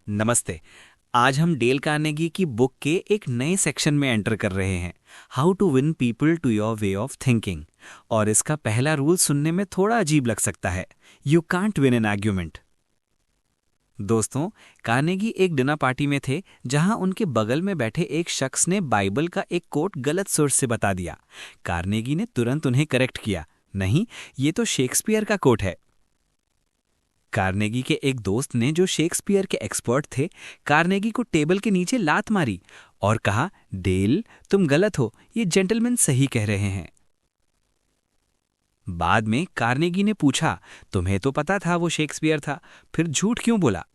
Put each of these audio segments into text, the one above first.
नमस्ते। आज हम डेल कार्नेगी की बुक के एक नए सेक्शन में एंटर कर रहे हैं, how to win people to your way of thinking. और इसका पहला रूल सुनने में थोड़ा अजीब लग सकता है, you can't win an argument. दोस्तों, कार्नेगी एक डिनर पार्टी में थे जहां उनके बगल में बैठे एक शख्स ने बाइबल का एक कोट गलत सोर्स से बता दिया। कार्नेगी ने तुरंत उन्हें करेक्ट किया, नहीं, ये तो शेक्सपियर का कोट है। कार्नेगी के एक दोस्त ने, जो शेक्सपियर के एक्सपर्ट थे, कार्नेगी को टेबल के नीचे लात मारी और कहा, डेल, तुम गलत हो, ये जेंटलमैन सही कह रहे हैं। बाद में कार्नेगी ने पूछा, तुम्हें तो पता था वो शेक्सपियर था, फिर झूठ क्यों बोला?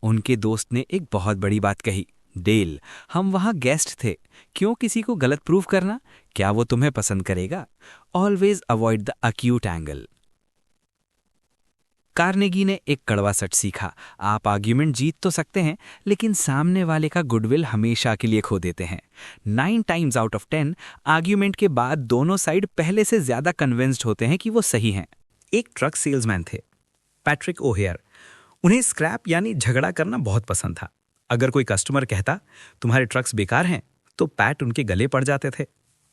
उनके दोस्त ने एक बहुत बड़ी बात कही, डेल, हम वहां गेस्ट थे, क्यों किसी को गलत प्रूव करना? क्या वो तुम्हें पसंद करेगा? Always avoid the acute angle. Carnegie ने एक कड़वा सच सीखा, आप आर्ग्यूमेंट जीत तो सकते हैं, लेकिन सामने वाले का गुडविल हमेशा के लिए खो देते हैं। 9 टाइम्स आउट ऑफ 10 आर्ग्यूमेंट के बाद दोनों साइड पहले से ज्यादा कन्विंस्ड होते हैं कि वो सही हैं। एक ट्रक सेल्समैन थे, पैट्रिक ओहेयर। उन्हें स्क्रैप यानी झगड़ा करना बहुत पसंद था। अगर कोई कस्टमर कहता, तुम्हारे ट्रक्स बेकार हैं, तो पैट उनके गले पड़ जाते थे।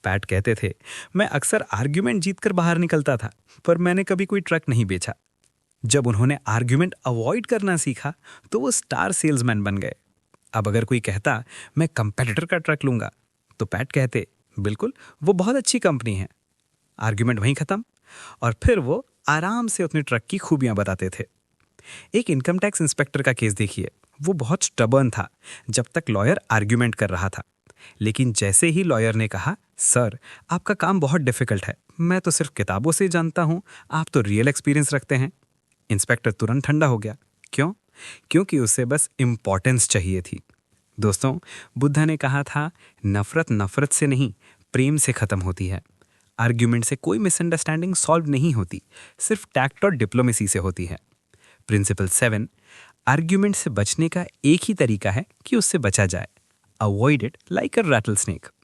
पैट कहते थे, मैं अक्सर आर्ग्यूमेंट जीतकर बाहर निकलता था, पर मैंने कभी कोई ट्रक नहीं बेचा। जब उन्होंने आर्ग्यूमेंट अवॉइड करना सीखा, तो वो स्टार सेल्समैन बन गए। अब अगर कोई कहता, मैं कंपेटिटर का ट्रक लूंगा, तो पैट कहते, बिल्कुल, वो बहुत अच्छी कंपनी है। आर्ग्यूमेंट वहीं खत्म, और फिर वो आराम से अपने ट्रक की खूबियां बताते थे। एक इनकम टैक्स इंस्पेक्टर का केस देखिए। वो बहुत स्टबर्न था जब तक लॉयर आर्ग्यूमेंट कर रहा था। लेकिन जैसे ही लॉयर ने कहा, सर, आपका काम बहुत डिफिकल्ट है, मैं तो सिर्फ किताबों से जानता हूं, आप तो रियल एक्सपीरियंस रखते हैं, इंस्पेक्टर तुरंत ठंडा हो गया। क्यों? क्योंकि उसे बस इंपॉर्टेंस चाहिए थी। दोस्तों, बुद्धा ने कहा था, नफरत नफरत से नहीं, प्रेम से खत्म होती है। आर्ग्यूमेंट से कोई मिसअंडरस्टैंडिंग सॉल्व नहीं होती, सिर्फ टैक्ट और डिप्लोमेसी से होती है। प्रिंसिपल 7, आर्ग्यूमेंट से बचने का एक ही तरीका है कि उससे बचा जाए, avoid it like a rattle snake.